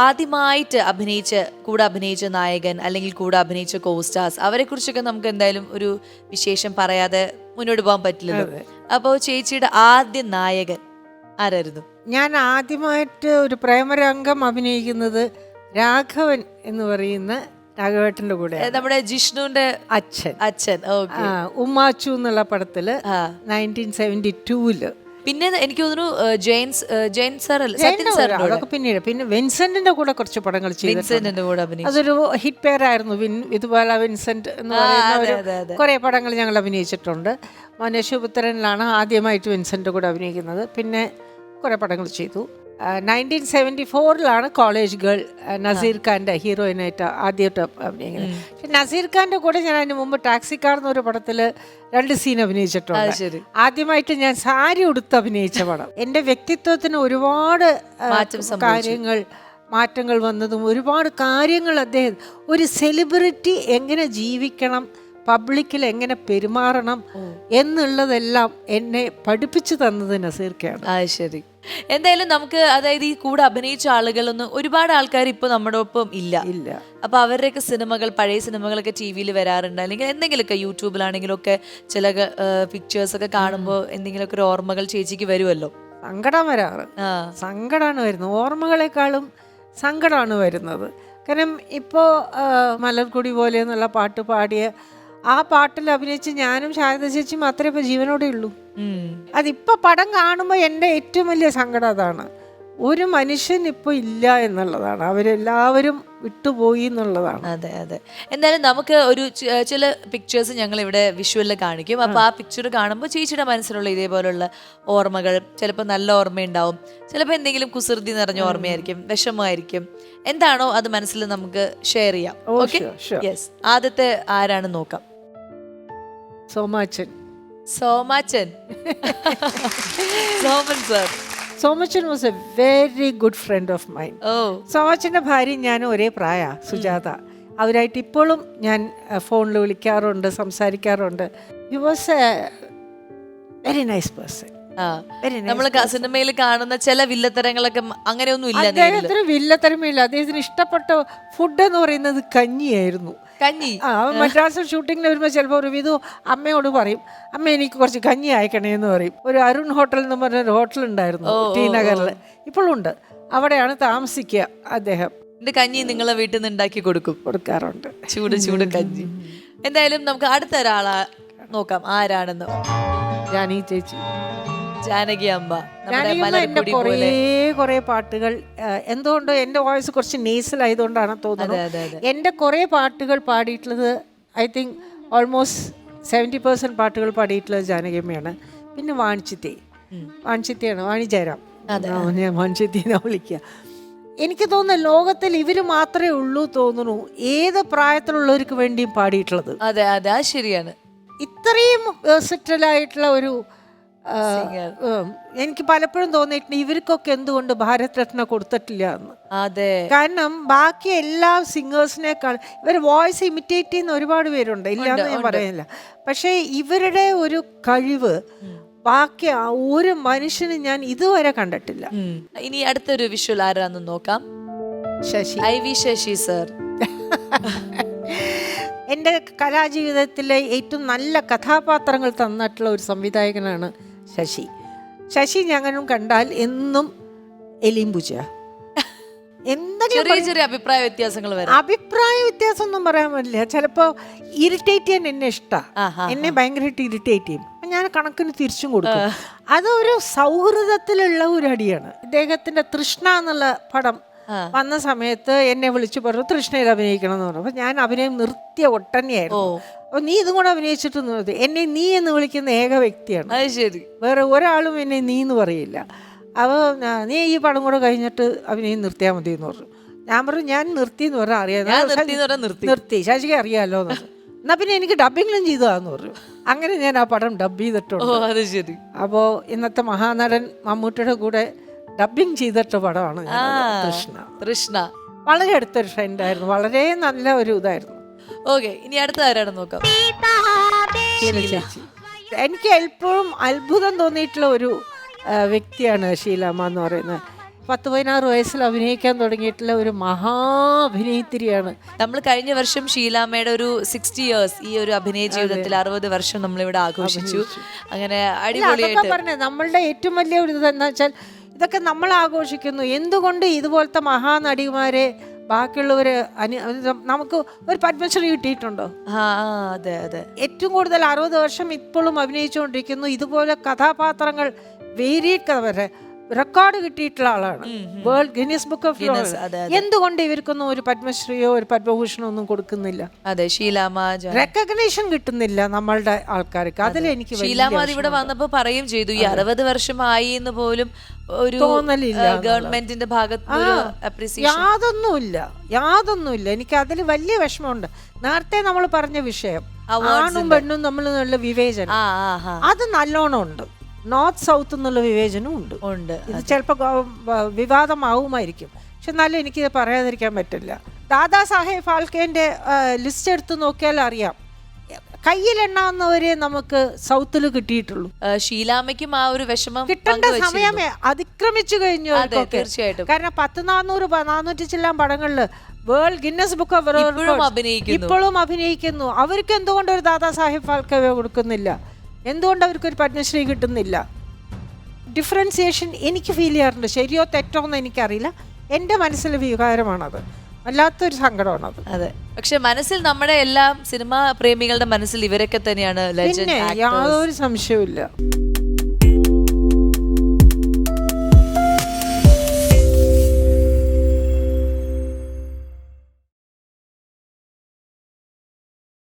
ആദ്യമായിട്ട് കൂടെ അഭിനയിച്ച നായകൻ അല്ലെങ്കിൽ കൂടെ അഭിനയിച്ച കോസ്റ്റാർസ്, അവരെ കുറിച്ചൊക്കെ നമുക്ക് എന്തായാലും ഒരു വിശേഷം പറയാതെ മുന്നോട്ട് പോകാൻ പറ്റില്ലല്ലോ. അപ്പോൾ ചേച്ചിയുടെ ആദ്യ നായകൻ ആരായിരുന്നു? ഞാൻ ആദ്യമായിട്ട് ഒരു പ്രേമരംഗം അഭിനയിക്കുന്നത് രാഘവൻ എന്ന് പറയുന്ന രാഘവേട്ടന്റെ കൂടെ, നമ്മുടെ ജിഷ്ണുവിന്റെ അച്ഛൻ. ഉമ്മാച്ചു എന്നുള്ള പടത്തില് 1972. പിന്നെ എനിക്ക് തോന്നുന്നു ജയൻ സാർ അതൊക്കെ പിന്നീട്. പിന്നെ വിൻസെന്റിന്റെ കൂടെ കുറച്ച് പടങ്ങൾ ചെയ്തു. അതൊരു ഹിറ്റ് പേരായിരുന്നു, വിധുബാല വിൻസെന്റ് എന്ന് പറയുന്ന കുറെ പടങ്ങൾ ഞങ്ങൾ അഭിനയിച്ചിട്ടുണ്ട്. മനുഷ്യപുത്രനിലാണ് ആദ്യമായിട്ട് വിൻസെന്റ് കൂടെ അഭിനയിക്കുന്നത്. പിന്നെ കുറെ പടങ്ങൾ ചെയ്തു. 1974 കോളേജ് ഗേൾ നസീർ ഖാന്റെ ഹീറോയിനായിട്ട് ആദ്യമായിട്ട് അഭിനയിക്കുന്നത്. പക്ഷെ നസീർ ഖാന്റെ കൂടെ ഞാൻ അതിന് മുമ്പ് ടാക്സിക്കാർ എന്നൊരു പടത്തില് 2 സീൻ അഭിനയിച്ചിട്ടുണ്ട്. ആദ്യമായിട്ട് ഞാൻ സാരി ഉടുത്ത് അഭിനയിച്ച പടം. എൻ്റെ വ്യക്തിത്വത്തിന് ഒരുപാട് മാറ്റങ്ങൾ വന്നതും ഒരുപാട് കാര്യങ്ങൾ അദ്ദേഹം ഒരു സെലിബ്രിറ്റി എങ്ങനെ ജീവിക്കണം, പബ്ലിക്കിൽ എങ്ങനെ പെരുമാറണം എന്നുള്ളതെല്ലാം എന്നെ പഠിപ്പിച്ചു തന്നത് നസീർക്കാണ്. ശരി. എന്തായാലും നമുക്ക്, അതായത് ഈ കൂടെ അഭിനയിച്ച ആളുകളൊന്നും ഒരുപാട് ആൾക്കാർ ഇപ്പൊ നമ്മുടെ ഒപ്പം ഇല്ല. അപ്പൊ അവരുടെയൊക്കെ സിനിമകൾ, പഴയ സിനിമകളൊക്കെ TV-യിൽ വരാറുണ്ട്, അല്ലെങ്കിൽ എന്തെങ്കിലുമൊക്കെ യൂട്യൂബിലാണെങ്കിലും ഒക്കെ ചില പിക്ചേഴ്സ് ഒക്കെ കാണുമ്പോൾ എന്തെങ്കിലുമൊക്കെ ഒരു ഓർമ്മകൾ ചേച്ചിക്ക് വരുമല്ലോ? സങ്കടം വരാറ്, സങ്കടമാണ് വരുന്നത്. ഓർമ്മകളെക്കാളും സങ്കടമാണ് വരുന്നത്. കാരണം ഇപ്പോൾ മലർക്കൊടി പോലെ എന്നുള്ള പാട്ട് പാടിയ ആ പാട്ടിൽ അഭിനയിച്ച് ഞാനും ശാരദ ചേച്ചി മാത്രമേ ഇപ്പോൾ ജീവനോടെ ഉള്ളൂ. അതിപ്പോൾ പടം കാണുമ്പോൾ എൻ്റെ ഏറ്റവും വലിയ സങ്കടം അതാണ്. ഒരു മനുഷ്യൻ ഇപ്പോൾ ഇല്ല എന്നുള്ളതാണ്, അവരെല്ലാവരും വിട്ടുപോയി എന്നുള്ളതാണ്. അതെ അതെ. എന്തായാലും നമുക്ക് ഒരു ചില പിക്ചേഴ്സ് ഞങ്ങൾ ഇവിടെ വിഷ്വലിൽ കാണിക്കും. അപ്പോൾ ആ പിക്ചർ കാണുമ്പോൾ ചേച്ചിയുടെ മനസ്സിലുള്ള ഇതേപോലുള്ള ഓർമ്മകൾ, ചിലപ്പോൾ നല്ല ഓർമ്മയുണ്ടാവും, ചിലപ്പോൾ എന്തെങ്കിലും കുസൃതി നിറഞ്ഞ ഓർമ്മയായിരിക്കും, വിഷമമായിരിക്കും. എന്താണോ അത് മനസ്സിൽ നമുക്ക് ഷെയർ ചെയ്യാം. Okay, yes. ആദ്യത്തെ ആരാണ് നോക്കാം? Somachan. Soman sir. Somachan was a very good friend of mine. സോമച്ചൻ്റെ ഭാര്യ ഞാനും ഒരേ പ്രായ, സുജാത. അവരായിട്ട് ഇപ്പോഴും ഞാൻ ഫോണിൽ വിളിക്കാറുണ്ട്, സംസാരിക്കാറുണ്ട്. He was a very nice person. നമ്മൾ സിനിമയിൽ കാണുന്ന ചില വില്ലത്തരങ്ങളൊക്കെ അങ്ങനെയൊന്നും ഇല്ല. അദ്ദേഹത്തിന് വില്ലത്തരമില്ല. അദ്ദേഹത്തിന് ഇഷ്ടപ്പെട്ട ഫുഡ് എന്ന് പറയുന്നത് കഞ്ഞിയായിരുന്നു. കഞ്ഞി. മദ്രാസിൽ ഷൂട്ടിങ്ങിന് വരുമ്പോൾ ചിലപ്പോൾ ഒരു വിധു അമ്മയോട് പറയും, അമ്മ എനിക്ക് കുറച്ച് കഞ്ഞി അയക്കണേ എന്ന് പറയും. ഒരു അരുൺ ഹോട്ടൽ എന്ന് പറഞ്ഞൊരു ഹോട്ടൽ ഉണ്ടായിരുന്നു ടി നഗറിൽ, ഇപ്പോഴും ഉണ്ട്. അവിടെയാണ് താമസിക്കുക അദ്ദേഹം. കഞ്ഞി നിങ്ങളെ വീട്ടിൽ നിന്ന് ഉണ്ടാക്കി കൊടുക്കാറുണ്ട്, ചൂട് കഞ്ഞി. എന്തായാലും നമുക്ക് അടുത്ത ഒരാളെ നോക്കാം, ആരാണെന്ന്. ജാനകി ചേച്ചി. ജാനകി അമ്മ. എൻ്റെ കുറേ പാട്ടുകൾ, എന്തുകൊണ്ടോ എൻ്റെ വോയിസ് കുറച്ച് നേസലായതുകൊണ്ടാണ് തോന്നുന്നത്, എൻ്റെ കുറേ പാട്ടുകൾ പാടിയിട്ടുള്ളത് ഐ തിങ്ക് ഓൾമോസ്റ്റ് 70% പാട്ടുകൾ പാടിയിട്ടുള്ളത് ജാനകിയമ്മയാണ്. പിന്നെ വാണിച്ചിത്തയാണ്, വാണി ജയറാം. ഞാൻ വാണിച്ചിത്തിനെ വിളിക്കുക. എനിക്ക് തോന്നുന്നു ലോകത്തിൽ ഇവർ മാത്രമേ ഉള്ളൂ തോന്നുന്നു ഏത് പ്രായത്തിലുള്ളവർക്ക് വേണ്ടിയും പാടിയിട്ടുള്ളത്. അതെ അതെ, ശരിയാണ്. ഇത്രയും വെർസറ്റൈലായിട്ടുള്ള ഒരു, എനിക്ക് പലപ്പോഴും തോന്നിയിട്ടുണ്ട് ഇവർക്കൊക്കെ എന്തുകൊണ്ട് ഭാരത് രത്ന കൊടുത്തിട്ടില്ല എന്ന്. അതെ, കാരണം ബാക്കി എല്ലാ സിംഗേഴ്സിനേക്കാൾ ഇവർ വോയിസ് ഇമിറ്റേറ്റ് ചെയ്യുന്ന ഒരുപാട് പേരുണ്ട്, ഇല്ലാന്ന് ഞാൻ പറയുന്നില്ല. പക്ഷേ ഇവരുടെ ഒരു കഴിവ് ബാക്കി ഒരു മനുഷ്യന് ഞാൻ ഇതുവരെ കണ്ടിട്ടില്ല. ഇനി അടുത്തൊരു വിഷ്വൽ ആരാന്ന് നോക്കാം. ശശി സർ. എൻ്റെ കലാജീവിതത്തിലെ ഏറ്റവും നല്ല കഥാപാത്രങ്ങൾ തന്നിട്ടുള്ള ഒരു സംവിധായകനാണ് ശശി. ഞങ്ങളും കണ്ടാൽ എന്നും എലിംപുജ. ചെറിയ അഭിപ്രായ വ്യത്യാസങ്ങൾ വരും. അഭിപ്രായ വ്യത്യാസം ഒന്നും പറയാൻ പറ്റില്ല. ചിലപ്പോൾ ഇറിറ്റേറ്റ് ചെയ്യാൻ എന്നെ ഇഷ്ടമാണ്, എന്നെ ഭയങ്കരമായിട്ട് ഇറിറ്റേറ്റ് ചെയ്യും. ഞാൻ കണക്കിന് തിരിച്ചും കൊടുക്കും. അതൊരു സൗഹൃദത്തിലുള്ള ഒരു അടിയാണ്. ഇദ്ദേഹത്തിൻ്റെ തൃഷ്ണ എന്നുള്ള പടം വന്ന സമയത്ത് എന്നെ വിളിച്ചു പറഞ്ഞു തൃഷ്ണയിൽ അഭിനയിക്കണം എന്ന് പറഞ്ഞു. അപ്പോൾ ഞാൻ അഭിനയം നിർത്തിയ ഒട്ടന്നെയായിരുന്നു. അപ്പോൾ നീ ഇതും കൂടെ അഭിനയിച്ചിട്ട് നിർത്തി. എന്നെ നീ എന്ന് വിളിക്കുന്ന ഏക വ്യക്തിയാണ്. ശരി, വേറെ ഒരാളും എന്നെ നീ എന്ന് പറയില്ല. അപ്പോൾ നീ ഈ പടം കൂടെ കഴിഞ്ഞിട്ട് അഭിനയം നിർത്തിയാൽ മതി എന്ന് പറഞ്ഞു. ഞാൻ പറഞ്ഞു ഞാൻ നിർത്തി എന്ന് പറഞ്ഞാൽ അറിയാം, നിർത്തി, ശശിക്ക് അറിയാമല്ലോ എന്ന് പറഞ്ഞു. എന്നാൽ പിന്നെ എനിക്ക് ഡബിങ്ങിലും ചെയ്തതാന്ന് പറഞ്ഞു. അങ്ങനെ ഞാൻ ആ പടം ഡബ് ചെയ്തിട്ടുണ്ട്. അപ്പോൾ ഇന്നത്തെ മഹാനടൻ മമ്മൂട്ടിയുടെ കൂടെ ഡബിങ് ചെയ്തിട്ട പടമാണ് തൃഷ്ണ. വളരെ അടുത്തൊരു ഫ്രണ്ടായിരുന്നു, വളരെ നല്ല ഒരു ഇതായിരുന്നു. ഓക്കെ, ഇനി അടുത്ത ആരാണെന്ന് നോക്കാം. എനിക്ക് എപ്പോഴും അത്ഭുതം തോന്നിയിട്ടുള്ള ഒരു വ്യക്തിയാണ് ഷീലാമ്മ എന്ന് പറയുന്നത്. 10-16 വയസ്സിൽ അഭിനയിക്കാൻ തുടങ്ങിയിട്ടുള്ള ഒരു അഭിനേത്രിയാണ്. നമ്മൾ കഴിഞ്ഞ വർഷം ഷീലാമ്മയുടെ ഒരു 60 years ഈ ഒരു അഭിനയ ജീവിതത്തിൽ 60 വർഷം നമ്മളിവിടെ ആഘോഷിച്ചു. അങ്ങനെ അടിപൊളിയായിട്ട് പറഞ്ഞത് നമ്മളുടെ ഏറ്റവും വലിയ ഒരു ഇതെന്ന് വെച്ചാൽ ഇതൊക്കെ നമ്മൾ ആഘോഷിക്കുന്നു. എന്തുകൊണ്ട് ഇതുപോലത്തെ മഹാനടിമാരെ ബാക്കിയുള്ളവര് നമുക്ക് ഒരു പത്മശ്രീ കിട്ടിയിട്ടുണ്ടോ? അതെ അതെ. ഏറ്റവും കൂടുതൽ 60 വർഷം ഇപ്പോഴും അഭിനയിച്ചുകൊണ്ടിരിക്കുന്നു. ഇതുപോലെ കഥാപാത്രങ്ങൾ വേരിയിട്ട് റെക്കോർഡ് കിട്ടിയിട്ടുള്ള ആളാണ്. വേൾഡ് ഗിന്നസ് ബുക്ക് ഓഫ് ലോസ്. എന്തുകൊണ്ട് ഇവർക്കൊന്നും ഒരു പത്മശ്രീയോ ഒരു പത്മഭൂഷണോ ഒന്നും കൊടുക്കുന്നില്ല? അതെ, ഷീലാമ്മ റെക്കഗ്നീഷൻ കിട്ടുന്നില്ല നമ്മളുടെ ആൾക്കാർക്ക്. അതിൽ എനിക്ക് ഷീലാമ്മ ഇവിടെ വന്നപ്പോ പറയും ചെയ്തു, ഈ 60 വർഷമായി എന്ന് പോലും ഒരു തോന്നലില്ല ഗവൺമെന്റിന്റെ ഭാഗത്ത് യാതൊന്നുമില്ല. എനിക്ക് അതിൽ വലിയ വിഷമമുണ്ട്. നേരത്തെ നമ്മൾ പറഞ്ഞ വിഷയം ആണും പെണ്ണും നമ്മൾ നല്ല വിവേചനം, അത് നല്ലോണം ഉണ്ട്. നോർത്ത് സൗത്ത് എന്നുള്ള വിവേചനം ഉണ്ട്. ഇത് ചിലപ്പോൾ വിവാദമാവുമായിരിക്കും, പക്ഷെ എന്നാലും എനിക്കിത് പറയാതിരിക്കാൻ പറ്റില്ല. ദാദാ സാഹേബ് ഫാൽക്കേന്റെ ലിസ്റ്റ് എടുത്ത് നോക്കിയാൽ അറിയാം, കയ്യിലെണ്ണാവുന്നവരെ നമുക്ക് സൗത്തിൽ കിട്ടിയിട്ടുള്ളൂ. ഷീലാമ്മയ്ക്കും ആ ഒരു വിഷമം കിട്ടേണ്ട സമയമേ അതിക്രമിച്ചു കഴിഞ്ഞു. തീർച്ചയായിട്ടും. കാരണം 400 ചില്ലാം പടങ്ങളില് വേൾഡ് ഗിന്നസ് ബുക്ക് ഓഫ് ഇപ്പോഴും അഭിനയിക്കുന്നു. അവർക്ക് എന്തുകൊണ്ട് ഒരു ദാദാ സാഹേബ് ഫാൽക്കെ കൊടുക്കുന്നില്ല? എന്തുകൊണ്ട് അവർക്കൊരു പത്മശ്രീ കിട്ടുന്നില്ല? ഡിഫറൻസിയേഷൻ എനിക്ക് ഫീൽ ചെയ്യാറുണ്ട്. ശരിയോ തെറ്റോ എന്ന് എനിക്കറിയില്ല. എൻ്റെ മനസ്സിലെ വികാരമാണത്. വല്ലാത്തൊരു സങ്കടമാണത്. അതെ, പക്ഷെ മനസ്സിൽ നമ്മുടെ എല്ലാ സിനിമാ പ്രേമികളുടെ മനസ്സിൽ ഇവരൊക്കെ തന്നെയാണ് ലെജൻഡ്. യാതൊരു സംശയവും ഇല്ല.